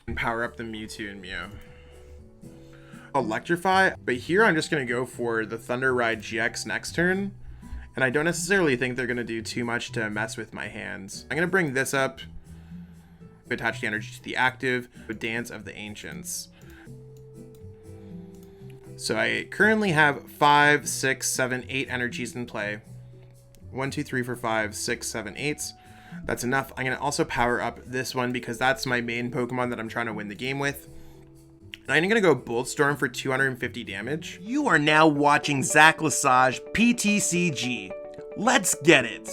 and power up the Mewtwo and Mew. Electrify, but here I'm just going to go for the Thunder Ride GX next turn, and I don't necessarily think they're going to do too much to mess with my hands. I'm going to bring this up, attach the energy to the active, Dance of the Ancients. So I currently have 5, 6, 7, 8 energies in play. 1, 2, 3, 4, 5, 6, 7, 8. That's enough. I'm going to also power up this one because that's my main Pokemon that I'm trying to win the game with. And I'm going to go Bolt Storm for 250 damage. You are now watching Zekrom-GX PTCG. Let's get it!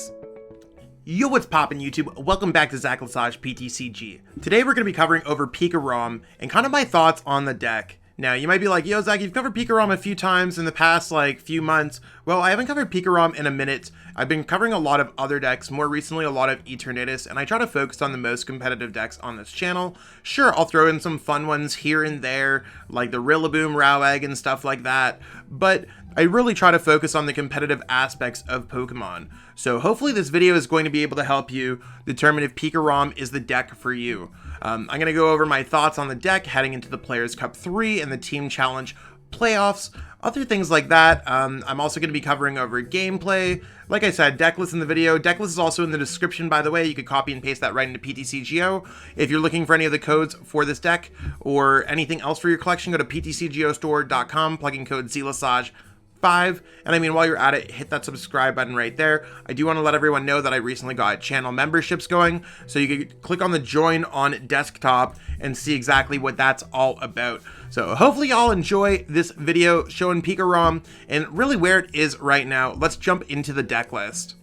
Yo, what's poppin' YouTube? Welcome back to Zekrom-GX PTCG. Today we're going to be covering over PikaRom and kind of my thoughts on the deck. Now, you might be like, yo, Zach, you've covered PikaRom a few times in the past, few months. Well, I haven't covered PikaRom in a minute. I've been covering a lot of other decks, more recently a lot of Eternatus, and I try to focus on the most competitive decks on this channel. Sure, I'll throw in some fun ones here and there, like the Rillaboom, Rowegg, and stuff like that, but I really try to focus on the competitive aspects of Pokemon. So hopefully this video is going to be able to help you determine if PikaRom is the deck for you. I'm going to go over my thoughts on the deck heading into the Players Cup 3 and the Team Challenge playoffs, other things like that. I'm also going to be covering over gameplay. Like I said, deck list in the video. Deck list is also in the description, by the way. You could copy and paste that right into PTCGO. If you're looking for any of the codes for this deck or anything else for your collection, go to PTCGOstore.com, plug in code ZELASAGE5. And I mean, while you're at it, hit that subscribe button right there. I do want to let everyone know that I recently got channel memberships going, so you can click on the join on desktop and see exactly what that's all about. So hopefully y'all enjoy this video showing PikaRom and really where it is right now. Let's jump into the deck list.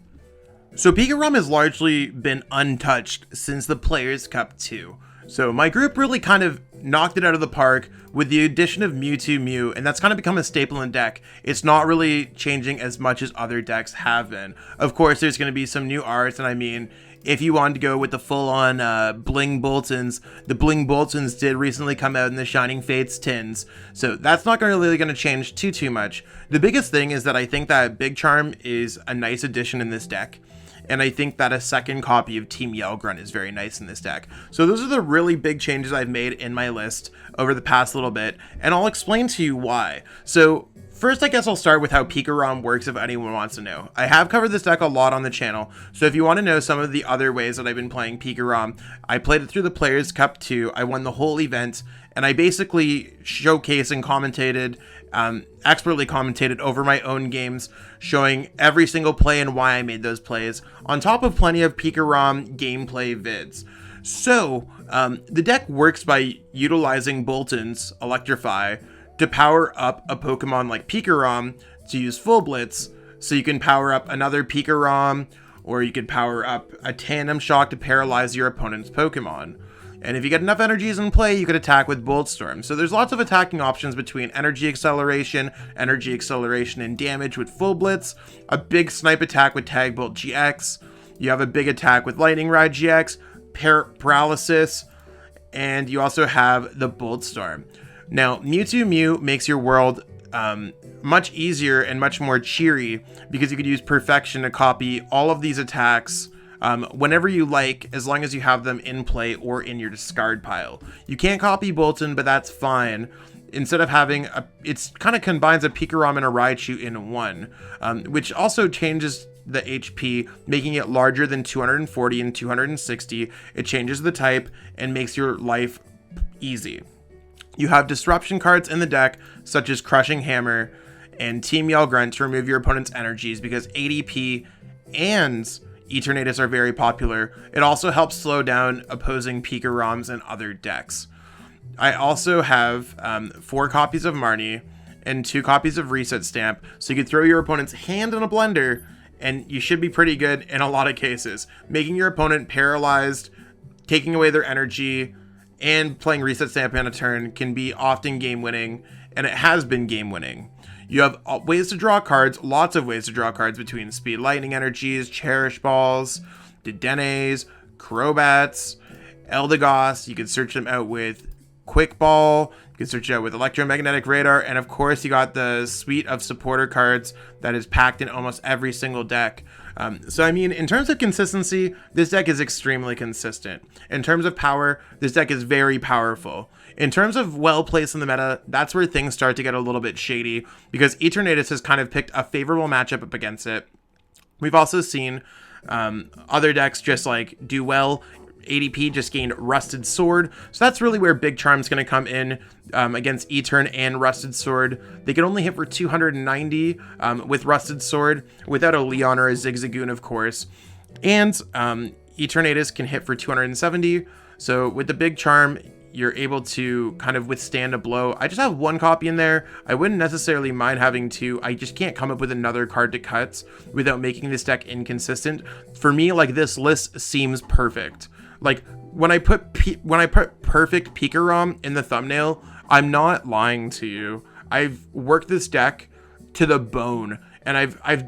So PikaRom has largely been untouched since the Players Cup 2. So my group really kind of knocked it out of the park with the addition of Mewtwo Mew, and that's kind of become a staple in deck. It's not really changing as much as other decks have been. Of course, there's going to be some new arts, and I mean, if you wanted to go with the full-on Bling Boltunds, the Bling Boltunds did recently come out in the Shining Fates tins, so that's not really going to change too much. The biggest thing is that I think that Big Charm is a nice addition in this deck. And I think that a second copy of Team Yell Grunt is very nice in this deck. So those are the really big changes I've made in my list over the past little bit, and I'll explain to you why. So first, I guess I'll start with how PikaRom works if anyone wants to know. I have covered this deck a lot on the channel, so if you want to know some of the other ways that I've been playing PikaRom, I played it through the Players Cup 2, I won the whole event, and I basically showcased and commentated, expertly commentated over my own games, showing every single play and why I made those plays, on top of plenty of PikaRom gameplay vids. So, the deck works by utilizing Boltund's Electrify to power up a Pokemon like PikaRom to use Full Blitz, so you can power up another PikaRom, or you could power up a Tandem Shock to paralyze your opponent's Pokemon. And if you get enough energies in play, you could attack with Bolt Storm. So there's lots of attacking options between energy acceleration and damage with Full Blitz, a big snipe attack with Tag Bolt GX, you have a big attack with Lightning Ride GX, Paralysis, and you also have the Bolt Storm. Now, Mewtwo Mew makes your world much easier and much more cheery because you could use Perfection to copy all of these attacks whenever you like, as long as you have them in play or in your discard pile. You can't copy Boltund, but that's fine. Instead of having it's kind of combines a PikaRom and a Raichu in one, which also changes the HP, making it larger than 240 and 260. It changes the type and makes your life easy. You have disruption cards in the deck, such as Crushing Hammer and Team Yell Grunt to remove your opponent's energies, because ADP and Eternatus are very popular. It also helps slow down opposing PikaRoms and other decks. I also have 4 copies of Marnie and 2 copies of Reset Stamp, so you could throw your opponent's hand in a blender, and you should be pretty good in a lot of cases. Making your opponent paralyzed, taking away their energy, and playing Reset Stamp in a turn can be often game-winning, and it has been game-winning. You have ways to draw cards, lots of ways to draw cards between Speed Lightning Energies, Cherish Balls, Dedennes, Crobats, Eldegoss. You can search them out with Quick Ball, you can search it out with Electromagnetic Radar, and of course you got the suite of supporter cards that is packed in almost every single deck. So I mean, in terms of consistency, this deck is extremely consistent. In terms of power, this deck is very powerful. In terms of well placed in the meta, that's where things start to get a little bit shady, because Eternatus has kind of picked a favorable matchup up against it. We've also seen other decks just like do well. ADP just gained Rusted Sword, so that's really where Big Charm's going to come in against Etern and Rusted Sword. They can only hit for 290 with Rusted Sword, without a Leon or a Zigzagoon, of course. And Eternatus can hit for 270, so with the Big Charm, you're able to kind of withstand a blow. I just have one copy in there. I wouldn't necessarily mind having two. I just can't come up with another card to cut without making this deck inconsistent. For me, like, this list seems perfect. Like, when I put perfect PikaRom in the thumbnail, I'm not lying to you. I've worked this deck to the bone, and I've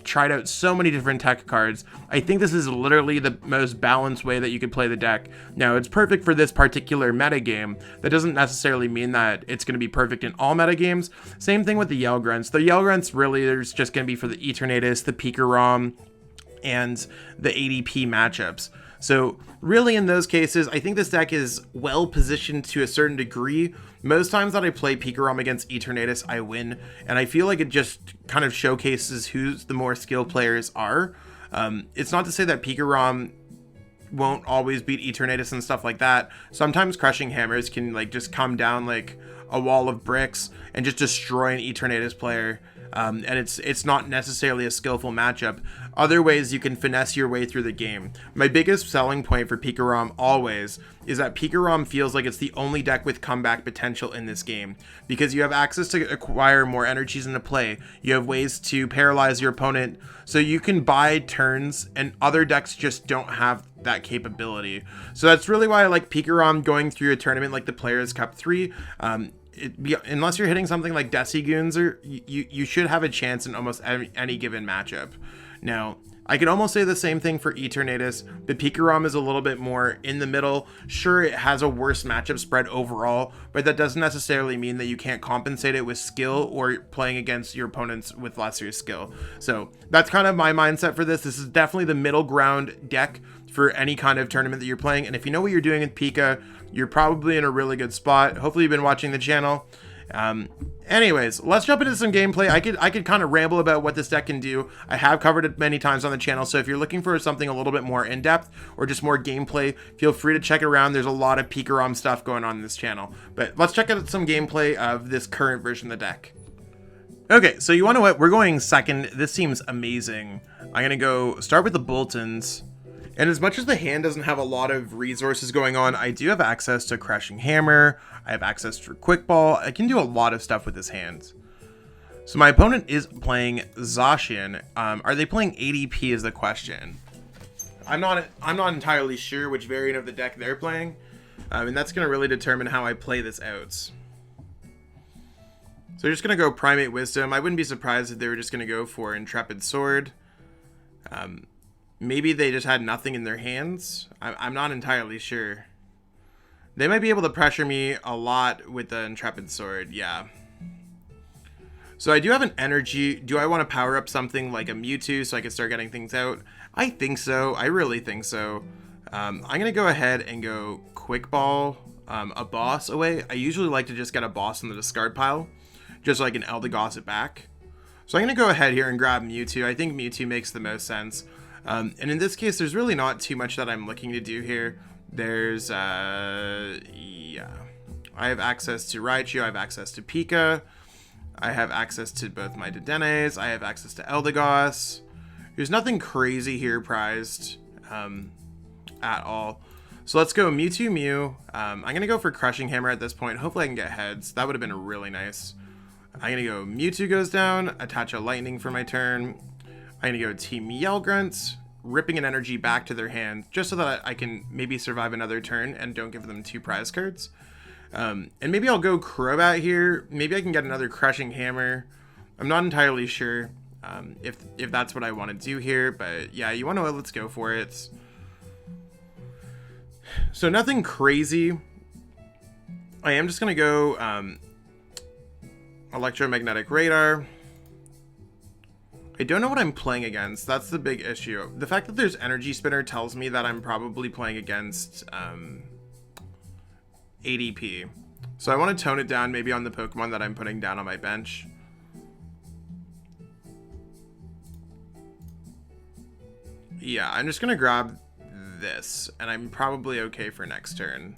tried out so many different tech cards. I think this is literally the most balanced way that you could play the deck. Now, it's perfect for this particular meta game. That doesn't necessarily mean that it's going to be perfect in all meta games. Same thing with the Yell Grunts. The Yell Grunts really, there's just going to be for the Eternatus, the PikaRom, and the ADP matchups. So really, in those cases, I think this deck is well positioned to a certain degree. Most times that I play PikaRom against Eternatus, I win, and I feel like it just kind of showcases who the more skilled players are. It's not to say that PikaRom won't always beat Eternatus and stuff like that. Sometimes Crushing Hammers can like just come down like a wall of bricks and just destroy an Eternatus player. And it's not necessarily a skillful matchup. Other ways you can finesse your way through the game. My biggest selling point for PikaRom always is that PikaRom feels like it's the only deck with comeback potential in this game, because you have access to acquire more energies into play. You have ways to paralyze your opponent, so you can buy turns, and other decks just don't have that capability. So that's really why I like PikaRom going through a tournament like the Players Cup 3. Unless you're hitting something like Decigoons, or you should have a chance in almost any given matchup. Now, I could almost say the same thing for Eternatus, but PikaRom is a little bit more in the middle. Sure, it has a worse matchup spread overall, but that doesn't necessarily mean that you can't compensate it with skill or playing against your opponents with lesser skill. So that's kind of my mindset for this. This is definitely the middle ground deck for any kind of tournament that you're playing. And if you know what you're doing with Pika, you're probably in a really good spot. Hopefully you've been watching the channel. Anyways, let's jump into some gameplay. I could kind of ramble about what this deck can do. I have covered it many times on the channel, so if you're looking for something a little bit more in-depth or just more gameplay, feel free to check it around. There's a lot of PikaRom stuff going on in this channel. But let's check out some gameplay of this current version of the deck. Okay, so you want to know what? We're going second. This seems amazing. I'm going to go start with the Boltunds. And as much as the hand doesn't have a lot of resources going on, I do have access to Crushing Hammer. I have access to Quick Ball. I can do a lot of stuff with this hand. So my opponent is playing Zacian. Are they playing ADP is the question. I'm not entirely sure which variant of the deck they're playing. And that's going to really determine how I play this out. So we're just going to go Primate Wisdom. I wouldn't be surprised if they were just going to go for Intrepid Sword. Maybe they just had nothing in their hands. I'm not entirely sure. They might be able to pressure me a lot with the Intrepid Sword, yeah. So I do have an energy. Do I want to power up something like a Mewtwo so I can start getting things out? I think so. I really think so. I'm going to go ahead and go Quick Ball a Bosss away. I usually like to just get a Bosss in the discard pile, just so I can Eldegoss it back. So I'm going to go ahead here and grab Mewtwo. I think Mewtwo makes the most sense. And in this case, there's really not too much that I'm looking to do here. There's, yeah. I have access to Raichu, I have access to Pika. I have access to both my Dedennes. I have access to Eldegoss. There's nothing crazy here prized at all. So let's go Mewtwo Mew. I'm going to go for Crushing Hammer at this point. Hopefully I can get heads. That would have been really nice. I'm going to go Mewtwo goes down, attach a Lightning for my turn. I'm going to go Team Yell Grunt, ripping an energy back to their hand, just so that I can maybe survive another turn and don't give them 2 prize cards. And maybe I'll go Crobat here. Maybe I can get another Crushing Hammer. I'm not entirely sure if that's what I want to do here, but yeah, you want to let's go for it. So nothing crazy. I am just going to go Electromagnetic Radar. I don't know what I'm playing against. That's the big issue. The fact that there's Energy Spinner tells me that I'm probably playing against ADP. So I want to tone it down maybe on the Pokemon that I'm putting down on my bench. Yeah, I'm just going to grab this, and I'm probably okay for next turn.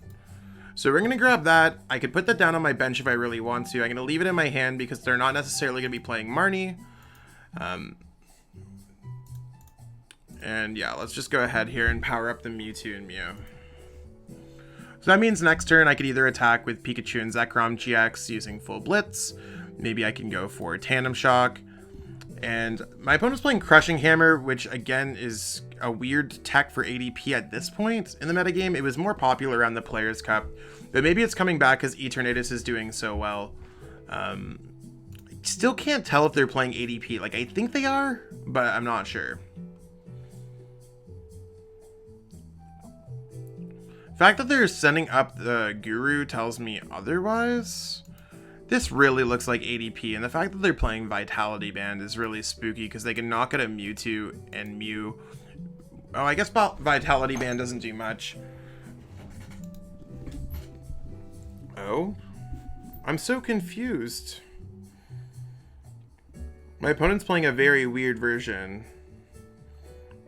So we're going to grab that. I could put that down on my bench if I really want to. I'm going to leave it in my hand because they're not necessarily going to be playing Marnie. And yeah, let's just go ahead here and power up the Mewtwo and Mew. So that means next turn I could either attack with Pikachu and Zekrom-GX using full Blitz. Maybe I can go for Tandem Shock. And my opponent's playing Crushing Hammer, which again is a weird tech for ADP at this point in the metagame. It was more popular around the Players' Cup, but maybe it's coming back because Eternatus is doing so well. Still can't tell if they're playing ADP. Like, I think they are, but I'm not sure. The fact that they're sending up the Guru tells me otherwise. This really looks like ADP, and the fact that they're playing Vitality Band is really spooky because they can knock out a Mewtwo and Mew. Oh, I guess Vitality Band doesn't do much. Oh? I'm so confused. My opponent's playing a very weird version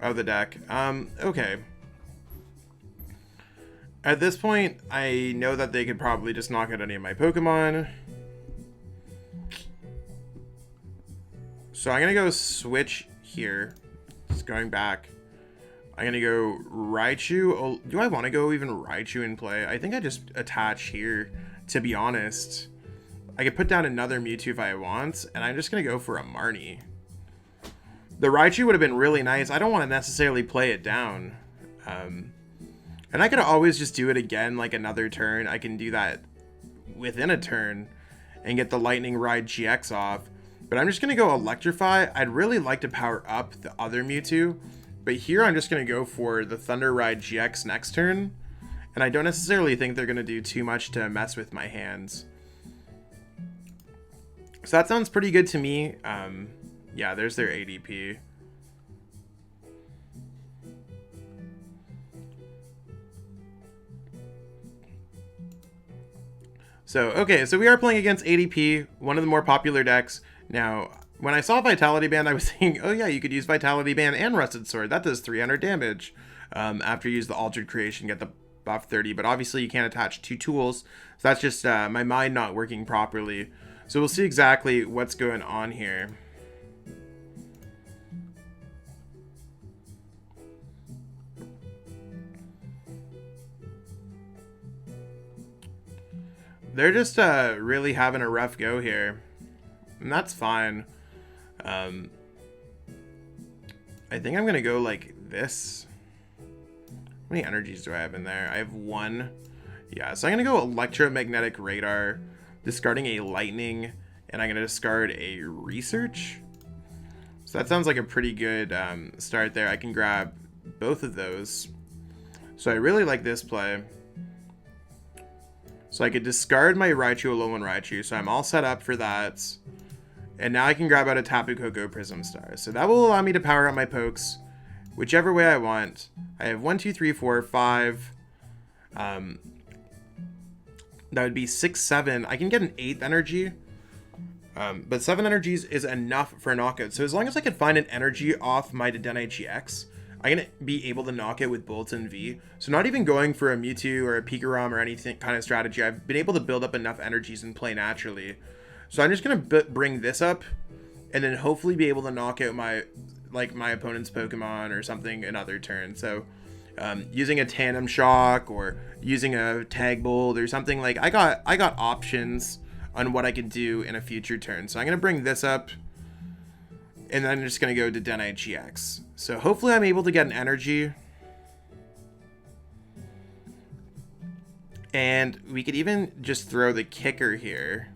of the deck. Okay. At this point, I know that they could probably just knock out any of my Pokemon. So I'm going to go switch here. Just going back. I'm going to go Raichu. Oh, do I want to go even Raichu in play? I think I just attach here, to be honest. I could put down another Mewtwo if I want, and I'm just going to go for a Marnie. The Raichu would have been really nice. I don't want to necessarily play it down. And I could always just do it again, like another turn. I can do that within a turn and get the Lightning Ride GX off. But I'm just going to go Electrify. I'd really like to power up the other Mewtwo. But here I'm just going to go for the Thunder Ride GX next turn. And I don't necessarily think they're going to do too much to mess with my hands. So that sounds pretty good to me. Yeah, there's their ADP. So, okay, so we are playing against ADP, one of the more popular decks. Now, when I saw Vitality Band, I was thinking, oh yeah, you could use Vitality Band and Rusted Sword. That does 300 damage. After you use the Altered Creation, get the buff 30. But obviously you can't attach two tools. So that's just my mind not working properly. So we'll see exactly what's going on here. They're just really having a rough go here. And that's fine. I think I'm going to go like this. How many energies do I have in there? I have one. Yeah, so I'm going to go Electromagnetic Radar, discarding a Lightning, and I'm going to discard a Research. So that sounds like a pretty good start there. I can grab both of those. So I really like this play. So I could discard my Raichu, Alolan Raichu, so I'm all set up for that. And now I can grab out a Tapu Koko Prism Star. So that will allow me to power up my pokes whichever way I want. I have 1, 2, 3, 4, 5. That would be 6, 7. I can get an 8th energy. But 7 energies is enough for a knockout. So as long as I can find an energy off my Dedenne-GX, I'm going to be able to knock it with Boltund V. So not even going for a Mewtwo or a PikaRom or anything kind of strategy. I've been able to build up enough energies and play naturally. So I'm just going to bring this up and then hopefully be able to knock out my opponent's Pokemon or something another turn. So using a Tandem Shock or using a Tag Bolt or something, like I got options on what I could do in a future turn. So I'm going to bring this up and then I'm just going to go to Dedenne-GX. So hopefully I'm able to get an energy. And we could even just throw the kicker here.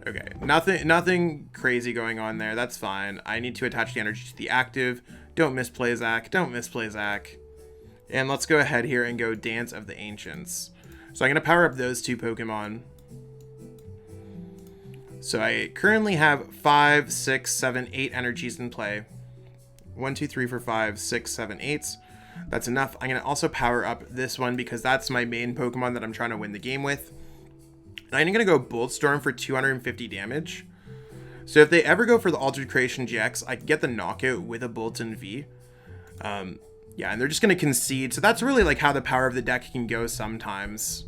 Okay, nothing crazy going on there. That's fine. I need to attach the energy to the active. Don't misplay Zach. Don't misplay Zach. And let's go ahead here and go Dance of the Ancients. So I'm going to power up those two Pokemon. So I currently have 5, 6, 7, 8 energies in play. 1, 2, 3, 4, 5, 6, 7, 8. That's enough. I'm going to also power up this one because that's my main Pokemon that I'm trying to win the game with. And I'm going to go Boltstorm for 250 damage. So if they ever go for the Altered Creation GX, I can get the knockout with a Boltund V. Yeah, and they're just going to concede. So that's really like how the power of the deck can go sometimes.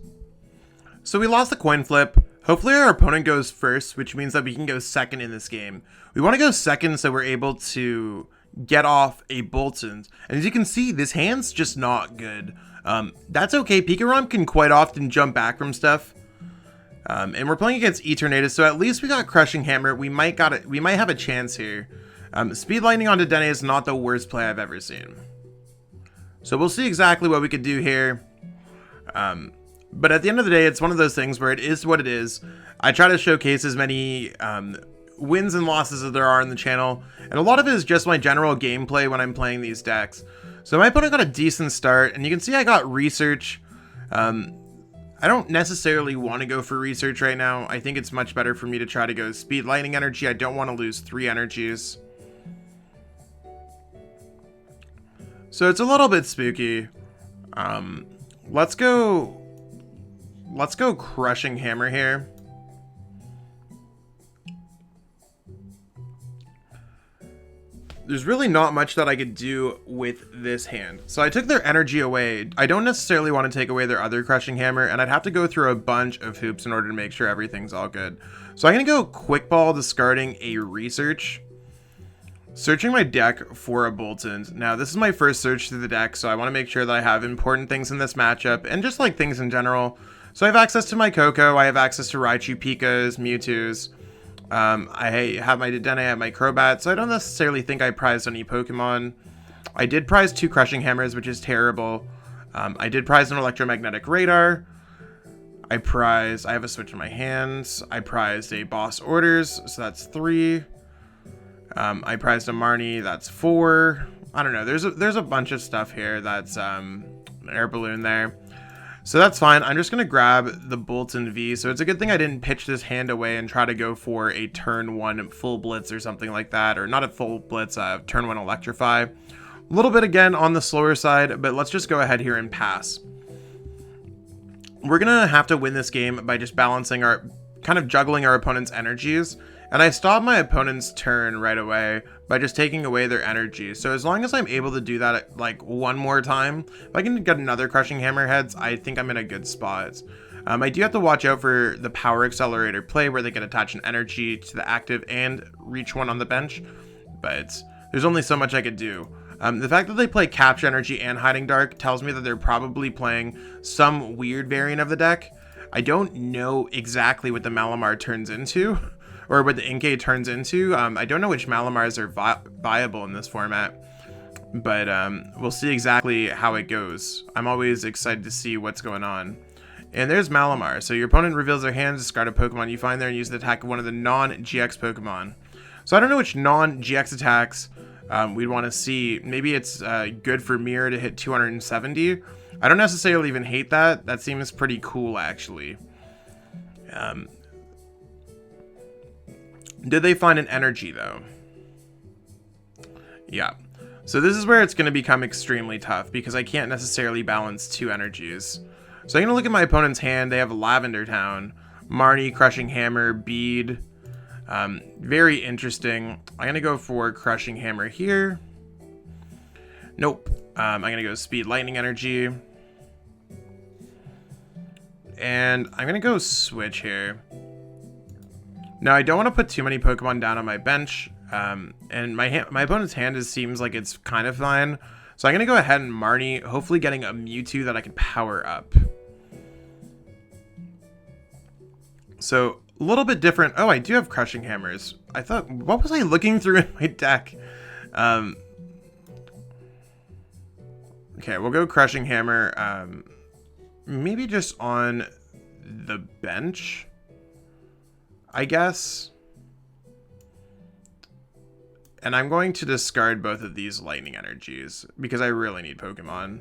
So we lost the coin flip. Hopefully our opponent goes first, which means that we can go second in this game. We want to go second so we're able to get off a Boltund. And as you can see, this hand's just not good. That's okay. PikaRom can quite often jump back from stuff. And we're playing against Eternatus, so at least we got Crushing Hammer. We might have a chance here. Speed Lightning on Dedenne is not the worst play I've ever seen. So we'll see exactly what we could do here. But at the end of the day, it's one of those things where it is what it is. I try to showcase as many wins and losses as there are in the channel, and a lot of it is just my general gameplay when I'm playing these decks. So my opponent got a decent start, and you can see I got Research. I don't necessarily want to go for Research right now. I think it's much better for me to try to go Speed Lightning Energy. I don't want to lose 3 energies. So it's a little bit spooky. Let's go Crushing Hammer here. There's really not much that I could do with this hand. So I took their energy away. I don't necessarily want to take away their other Crushing Hammer, and I'd have to go through a bunch of hoops in order to make sure everything's all good. So I'm going to go Quick Ball, discarding a Research. Searching my deck for a Boltund. Now, this is my first search through the deck, so I want to make sure that I have important things in this matchup, and just like things in general. So I have access to my Koko, I have access to Raichu, Pikas, Mewtwo's. I have my Dedenne, I have my Crobat, so I don't necessarily think I prized any Pokemon. I did prize 2 Crushing Hammers, which is terrible. I did prize an Electromagnetic Radar. I have a switch in my hands. I prized a Bosss Orders, so that's 3. I prized a Marnie, that's 4. I don't know, there's a bunch of stuff here. That's an Air Balloon there. So that's fine. I'm just going to grab the Boltund V. So it's a good thing I didn't pitch this hand away and try to go for a turn 1 full blitz or something like that. Or not a full blitz, turn 1 electrify. A little bit again on the slower side, but let's just go ahead here and pass. We're going to have to win this game by just balancing kind of juggling our opponent's energies. And I stopped my opponent's turn right away by just taking away their energy. So as long as I'm able to do that like one more time, if I can get another Crushing Hammer heads, I think I'm in a good spot. I do have to watch out for the Power Accelerator play where they can attach an energy to the active and reach one on the bench. But there's only so much I could do. The fact that they play Capture Energy and Hiding Dark tells me that they're probably playing some weird variant of the deck. I don't know exactly what the Malamar turns into. Or what the Inkay turns into. I don't know which Malamars are viable in this format, but we'll see exactly how it goes. I'm always excited to see what's going on. And there's Malamar. So your opponent reveals their hand, discard a Pokemon you find there, and use the attack of one of the non-GX Pokemon. So I don't know which non-GX attacks we'd want to see. Maybe it's good for Mirror to hit 270. I don't necessarily even hate that. That seems pretty cool, actually. Did they find an energy, though? Yeah. So this is where it's going to become extremely tough, because I can't necessarily balance 2 energies. So I'm going to look at my opponent's hand. They have Lavender Town, Marnie, Crushing Hammer, Bead. Very interesting. I'm going to go for Crushing Hammer here. Nope. I'm going to go Speed Lightning Energy. And I'm going to go Switch here. Now, I don't want to put too many Pokemon down on my bench, and my opponent's hand seems like it's kind of fine. So I'm going to go ahead and Marnie, hopefully getting a Mewtwo that I can power up. So, a little bit different. Oh, I do have Crushing Hammers. I thought, what was I looking through in my deck? Okay, we'll go Crushing Hammer. Maybe just on the bench, I guess. And I'm going to discard both of these Lightning Energies because I really need Pokemon.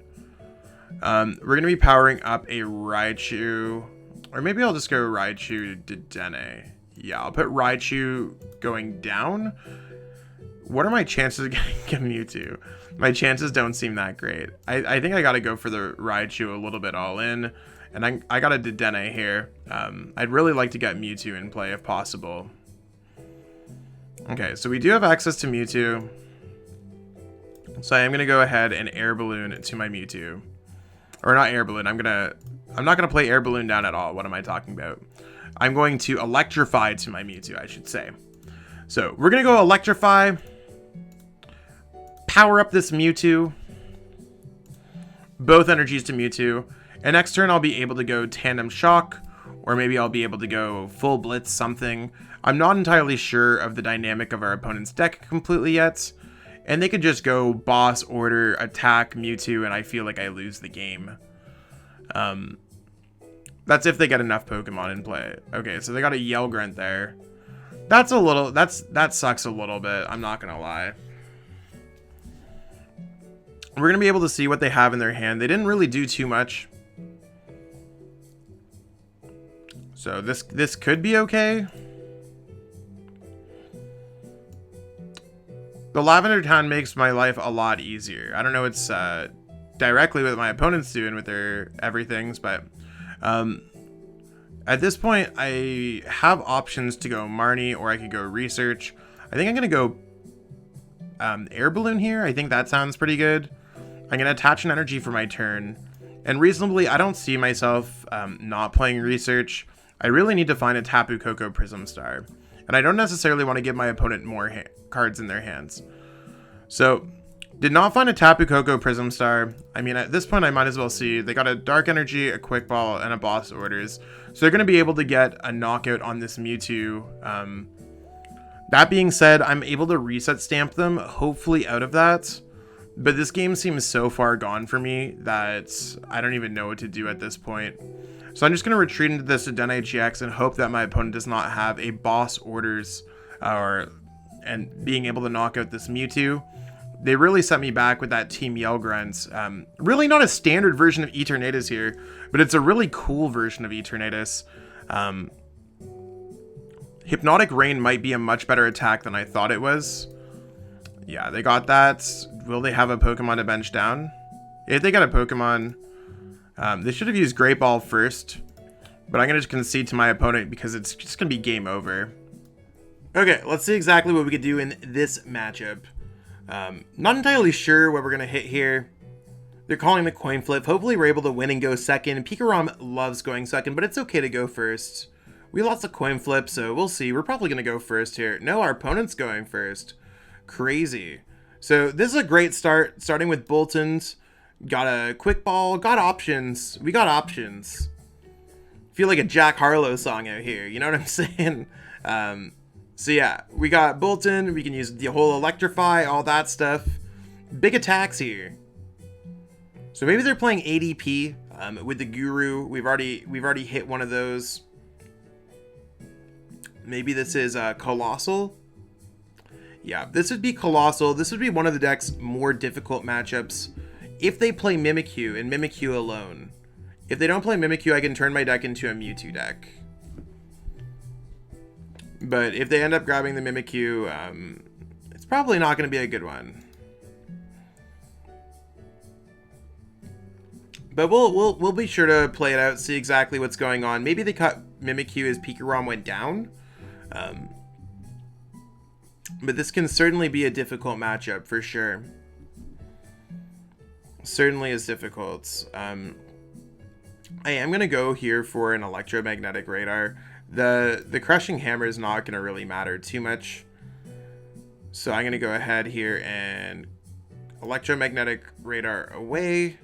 We're going to be powering up a Raichu. Or maybe I'll just go Raichu Dedenne. Yeah, I'll put Raichu going down. What are my chances of getting Mewtwo? My chances don't seem that great. I think I gotta go for the Raichu a little bit all in. And I got a Dedenne here. I'd really like to get Mewtwo in play if possible. Okay, so we do have access to Mewtwo. So I am going to go ahead and Air Balloon to my Mewtwo. Or not Air Balloon, I'm not going to play Air Balloon down at all. What am I talking about? I'm going to Electrify to my Mewtwo, I should say. So we're going to go Electrify. Power up this Mewtwo. Both energies to Mewtwo. And next turn I'll be able to go Tandem Shock. Or maybe I'll be able to go Full Blitz something. I'm not entirely sure of the dynamic of our opponent's deck completely yet. And they could just go Bosss Order, attack Mewtwo, and I feel like I lose the game. That's if they get enough Pokemon in play. Okay, so they got a Yell Grunt there. That sucks a little bit, I'm not gonna lie. We're gonna be able to see what they have in their hand. They didn't really do too much. So this could be okay. The Lavender Town makes my life a lot easier. I don't know it's directly what my opponent's doing with their everythings, but at this point I have options to go Marnie or I could go Research. I think I'm gonna go Air Balloon here. I think that sounds pretty good. I'm gonna attach an energy for my turn, and reasonably I don't see myself not playing Research. I really need to find a Tapu Koko Prism Star, and I don't necessarily want to give my opponent more cards in their hands. So, did not find a Tapu Koko Prism Star. I mean, at this point I might as well see. They got a Dark Energy, a Quick Ball, and a Bosss Orders. So they're going to be able to get a knockout on this Mewtwo. That being said, I'm able to reset stamp them, hopefully out of that. But this game seems so far gone for me that I don't even know what to do at this point. So I'm just going to retreat into this Dedenne-GX and hope that my opponent does not have a Bosss Orders and being able to knock out this Mewtwo. They really set me back with that Team Yell Grunt. Really not a standard version of Eternatus here, but it's a really cool version of Eternatus. Hypnotic Rain might be a much better attack than I thought it was. Yeah, they got that. Will they have a Pokemon to bench down? If they got a Pokemon, they should have used Great Ball first, but I'm going to concede to my opponent because it's just going to be game over. Okay, let's see exactly what we could do in this matchup. Not entirely sure what we're going to hit here. They're calling the coin flip. Hopefully we're able to win and go second. PikaRom loves going second, but it's okay to go first. We lost a coin flip, so we'll see. We're probably going to go first here. No, our opponent's going first. Crazy. So this is a great start, starting with Boltund. Got a Quick Ball, got options. We got options. Feel like a Jack Harlow song out here, you know what I'm saying? So yeah, we got Boltund, we can use the whole Electrify, all that stuff. Big attacks here. So maybe they're playing ADP with the Guru. We've already hit one of those. Maybe this is Coalossal. Yeah, this would be Coalossal. This would be one of the deck's more difficult matchups if they play Mimikyu and Mimikyu alone. If they don't play Mimikyu, I can turn my deck into a Mewtwo deck. But if they end up grabbing the Mimikyu, it's probably not going to be a good one. But we'll be sure to play it out, see exactly what's going on. Maybe they cut Mimikyu as PikaRom went down. But this can certainly be a difficult matchup for sure. Certainly is difficult. I am going to go here for an Electromagnetic Radar. The Crushing Hammer is not going to really matter too much. So I'm going to go ahead here and Electromagnetic Radar away,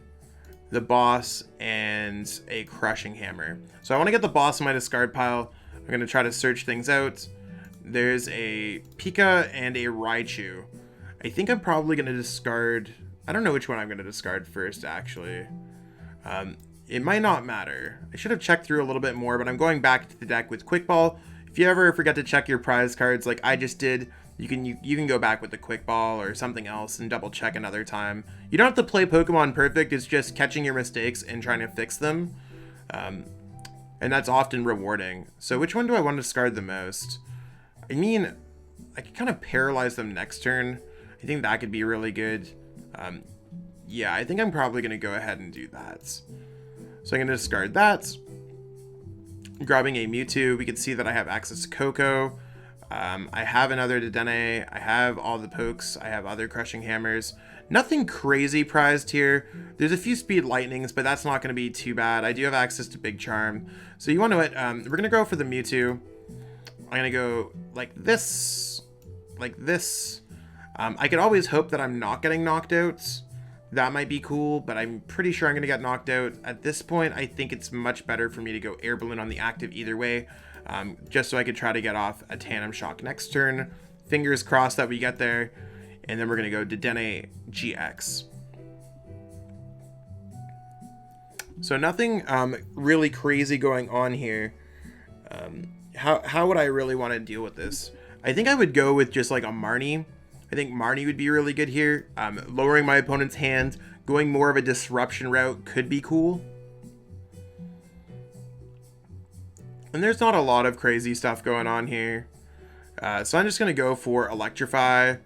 the Bosss, and a Crushing Hammer. So I want to get the Bosss in my discard pile. I'm going to try to search things out. There's a Pika and a Raichu. I think I'm probably going to discard... I don't know which one I'm going to discard first, actually. It might not matter. I should have checked through a little bit more, but I'm going back to the deck with Quick Ball. If you ever forget to check your prize cards like I just did, you can go back with the Quick Ball or something else and double check another time. You don't have to play Pokemon perfect, it's just catching your mistakes and trying to fix them. and that's often rewarding. So which one do I want to discard the most? I mean, I could kind of paralyze them next turn. I think that could be really good. Yeah, I think I'm probably going to go ahead and do that. So I'm going to discard that. Grabbing a Mewtwo, we can see that I have access to Koko. I have another Dedenne. I have all the pokes. I have other Crushing Hammers. Nothing crazy prized here. There's a few Speed Lightnings, but that's not going to be too bad. I do have access to Big Charm. So you want to we're going to go for the Mewtwo. I'm going to go like this. Like this. I could always hope that I'm not getting knocked out. That might be cool, but I'm pretty sure I'm going to get knocked out. At this point, I think it's much better for me to go Air Balloon on the active either way, just so I could try to get off a Tandem Shock next turn. Fingers crossed that we get there, and then we're going to go Dedenne-GX. So nothing really crazy going on here. How would I really want to deal with this? I think I would go with just like a Marnie. I think Marnie would be really good here. Lowering my opponent's hand, going more of a disruption route could be cool. And there's not a lot of crazy stuff going on here. So I'm just going to go for Electrify,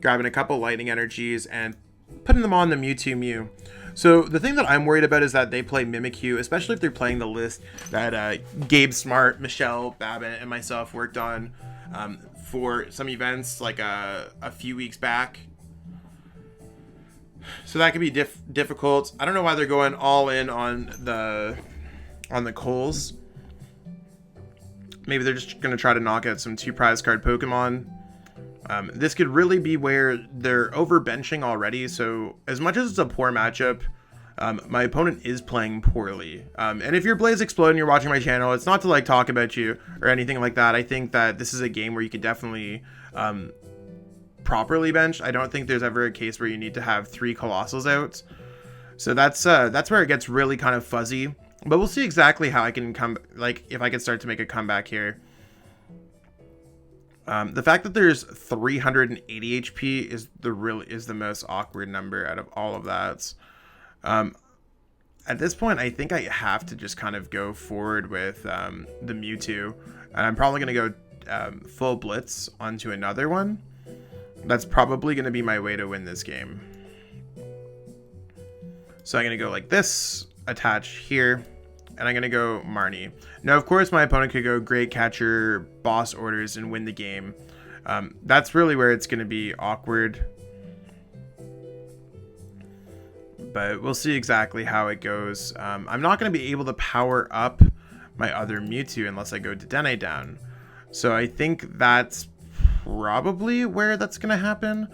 grabbing a couple Lightning Energies, and putting them on the Mewtwo Mew. So the thing that I'm worried about is that they play Mimikyu, especially if they're playing the list that Gabe Smart, Michelle Babbitt, and myself worked on for some events like a few weeks back. So that could be difficult. I don't know why they're going all in on the Coals. Maybe they're just going to try to knock out some 2 prize card Pokemon. This could really be where they're overbenching already. So as much as it's a poor matchup, my opponent is playing poorly. And if you're Blaze Explode and you're watching my channel, it's not to like talk about you or anything like that. I think that this is a game where you could definitely properly bench. I don't think there's ever a case where you need to have 3 Coalossals out. So that's where it gets really kind of fuzzy. But we'll see exactly how I can if I can start to make a comeback here. The fact that there's 380 HP is the most awkward number out of all of that. At this point, I think I have to just kind of go forward with the Mewtwo, and I'm probably going to go full Blitz onto another one. That's probably going to be my way to win this game. So I'm going to go like this, attach here, and I'm going to go Marnie. Now, of course, my opponent could go Great Catcher, Bosss Orders, and win the game. That's really where it's going to be awkward. But we'll see exactly how it goes. I'm not going to be able to power up my other Mewtwo unless I go Dedenne down. So I think that's probably where that's going to happen.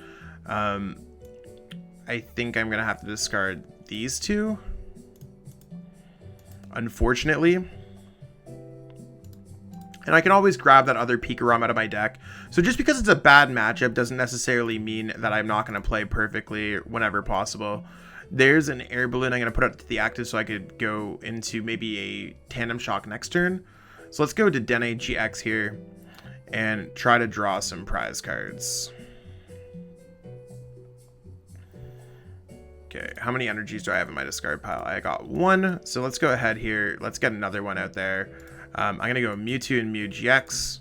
I think I'm going to have to discard these 2. Unfortunately. And I can always grab that other PikaRom out of my deck. So just because it's a bad matchup doesn't necessarily mean that I'm not going to play perfectly whenever possible. There's an Air Balloon I'm going to put up to the active so I could go into maybe a Tandem Shock next turn. So let's go to Dedenne-GX here and try to draw some prize cards. Okay, how many energies do I have in my discard pile? I got 1, so let's go ahead here. Let's get another one out there. I'm going to go Mewtwo and Mew-GX.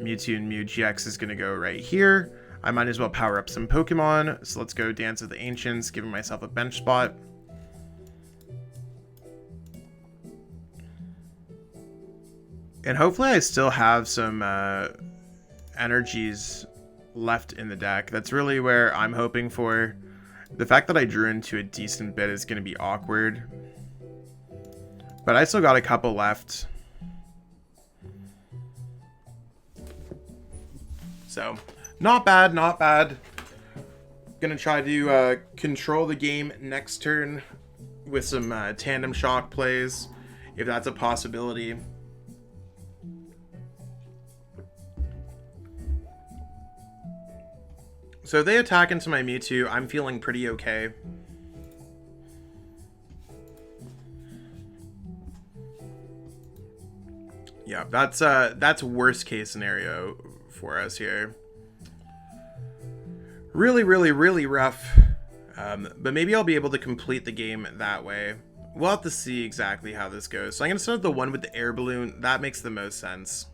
Mewtwo and Mew-GX is going to go right here. I might as well power up some Pokemon. So let's go Dance of the Ancients, giving myself a bench spot. And hopefully I still have some energies left in the deck. That's really where I'm hoping for. The fact that I drew into a decent bit is going to be awkward. But I still got a couple left. So, not bad, not bad. Gonna try to control the game next turn with some Tandem Shock plays, if that's a possibility. So if they attack into my Mewtwo, I'm feeling pretty okay. Yeah, that's worst case scenario for us here. Really, really, really rough. But maybe I'll be able to complete the game that way. we'll have to see exactly how this goes. So I'm going to start with the one with the Air Balloon. That makes the most sense.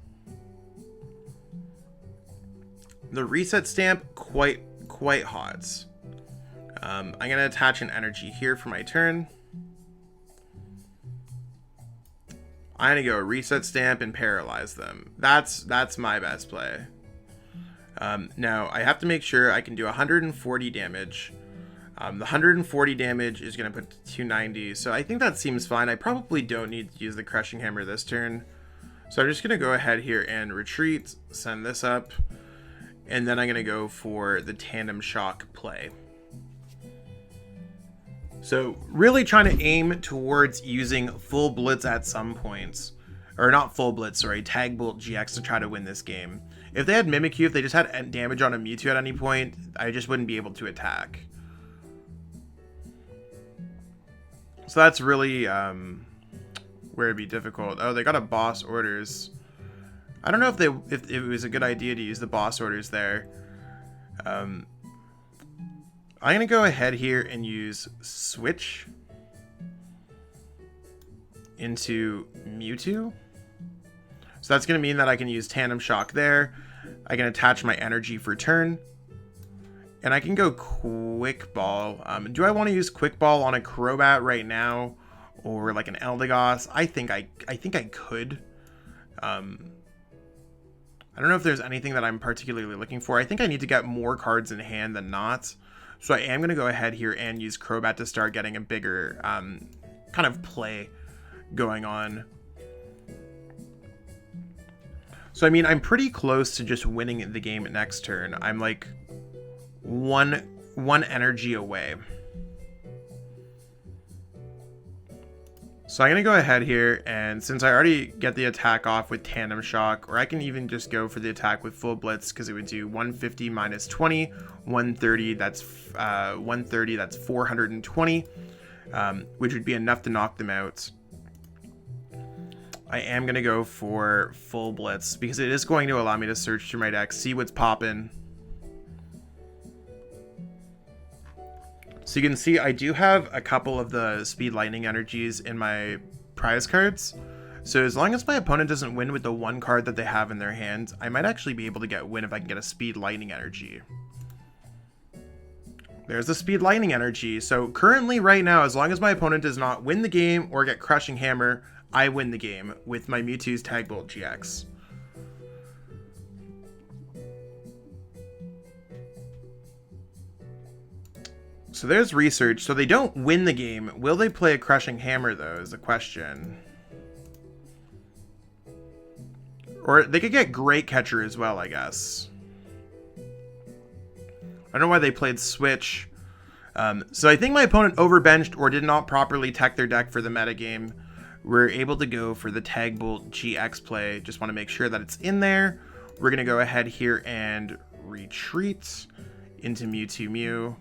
The reset stamp, quite hot. I'm going to attach an energy here for my turn. I'm going to go reset stamp and paralyze them. That's my best play. Now, I have to make sure I can do 140 damage. The 140 damage is going to put 290, so I think that seems fine. I probably don't need to use the Crushing Hammer this turn. So I'm just going to go ahead here and retreat, send this up, and then I'm going to go for the Tandem Shock play. So really trying to aim towards using full blitz at some points. Or not full blitz, sorry, Tag Bolt GX to try to win this game. If they had Mimikyu, if they just had damage on a Mewtwo at any point, I just wouldn't be able to attack. So that's really where it'd be difficult. Oh, they got a Bosss Orders. I don't know if it was a good idea to use the Bosss Orders there. I'm going to go ahead here and use Switch into Mewtwo. So that's going to mean that I can use Tandem Shock there. I can attach my energy for turn. And I can go Quick Ball. Do I want to use Quick Ball on a Crobat right now? Or like an Eldegoss? I think I could. I don't know if there's anything that I'm particularly looking for. I think I need to get more cards in hand than not. So I am going to go ahead here and use Crobat to start getting a bigger kind of play going on. So, I mean, I'm pretty close to just winning the game next turn. I'm like one energy away. So I'm going to go ahead here, and since I already get the attack off with Tandem Shock, or I can even just go for the attack with Full Blitz, because it would do 150 minus 20, 130, that's 130, that's 420, which would be enough to knock them out. I am going to go for Full Blitz, because it is going to allow me to search through my deck, see what's popping. So you can see I do have a couple of the Speed Lightning energies in my prize cards. So as long as my opponent doesn't win with the one card that they have in their hand, I might actually be able to get win if I can get a Speed Lightning energy. There's the Speed Lightning energy. So currently right now, as long as my opponent does not win the game or get Crushing Hammer, I win the game with my Mewtwo's Tag Bolt GX. So there's research. So they don't win the game. Will they play a Crushing Hammer, though, is the question. Or they could get Great Catcher as well, I guess. I don't know why they played Switch. So I think my opponent overbenched or did not properly tech their deck for the metagame. We're able to go for the Tag Bolt GX play. Just want to make sure that it's in there. We're going to go ahead here and retreat into Mewtwo Mew.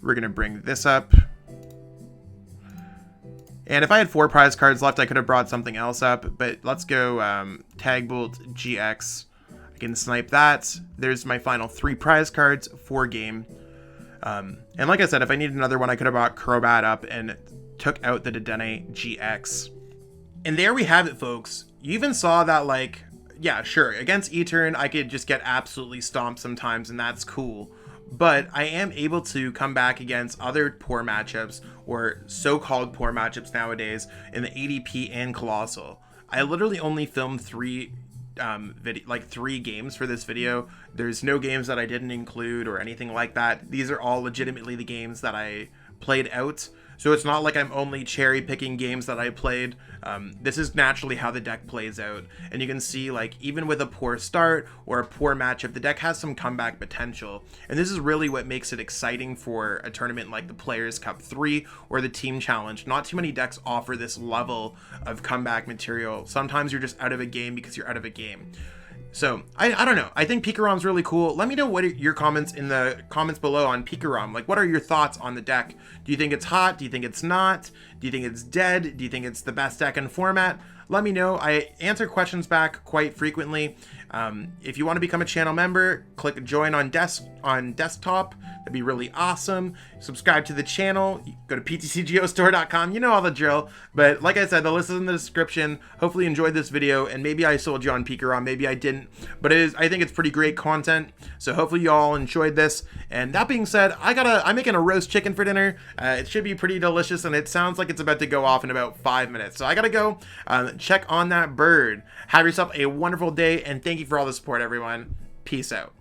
We're going to bring this up. And if I had 4 prize cards left, I could have brought something else up. But let's go Tag Bolt GX. I can snipe that. There's my final 3 prize cards for game. And like I said, if I needed another one, I could have brought Crobat up and took out the Dedenne-GX. And there we have it, folks. You even saw that, like, yeah, sure, against Etern, I could just get absolutely stomped sometimes, and that's cool. But I am able to come back against other poor matchups, or so-called poor matchups nowadays, in the ADP and Coalossal. I literally only filmed 3 games for this video. There's no games that I didn't include or anything like that. These are all legitimately the games that I played out. So it's not like I'm only cherry picking games that I played. This is naturally how the deck plays out. And you can see, like, even with a poor start or a poor matchup, the deck has some comeback potential. And this is really what makes it exciting for a tournament like the Players Cup 3 or the Team Challenge. Not too many decks offer this level of comeback material. Sometimes you're just out of a game because you're out of a game. So, I don't know. I think PikaRom's really cool. Let me know what are your comments in the comments below on PikaRom. Like, what are your thoughts on the deck? Do you think it's hot? Do you think it's not? Do you think it's dead? Do you think it's the best deck in format? let me know. I answer questions back quite frequently. If you want to become a channel member, click join on desktop. That'd be really awesome. Subscribe to the channel. Go to PTCGO You know all the drill. But like I said, the list is in the description. Hopefully you enjoyed this video, and maybe I sold you on PikaRom, maybe I didn't. But I think it's pretty great content. So hopefully you all enjoyed this. And that being said, I'm making a roast chicken for dinner. It should be pretty delicious, and it sounds like it's about to go off in about 5 minutes. So I gotta go check on that bird. Have yourself a wonderful day, and thank you for all the support, everyone. Peace out.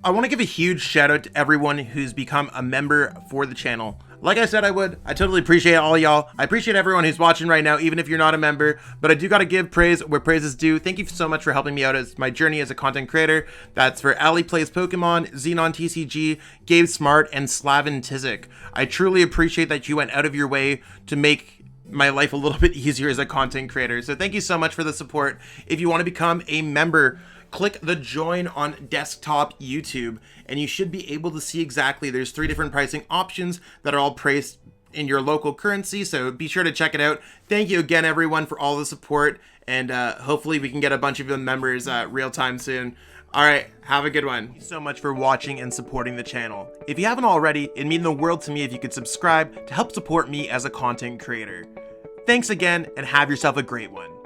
I want to give a huge shout out to everyone who's become a member for the channel. Like I said I would, I totally appreciate all y'all. I appreciate everyone who's watching right now, even if you're not a member, but I do got to give praise where praise is due. Thank you so much for helping me out as my journey as a content creator. That's for Ali Plays Pokemon, Xenon TCG, Gabe Smart, and Slavin Tizik. I truly appreciate that you went out of your way to make my life a little bit easier as a content creator. So thank you so much for the support. If you want to become a member, click the join on desktop YouTube, and you should be able to see exactly, there's 3 different pricing options that are all priced in your local currency, so be sure to check it out. Thank you again, everyone, for all the support, and hopefully we can get a bunch of them members real time soon. All right, have a good one. Thank you so much for watching and supporting the channel. If you haven't already, it'd mean the world to me if you could subscribe to help support me as a content creator. Thanks again, and have yourself a great one.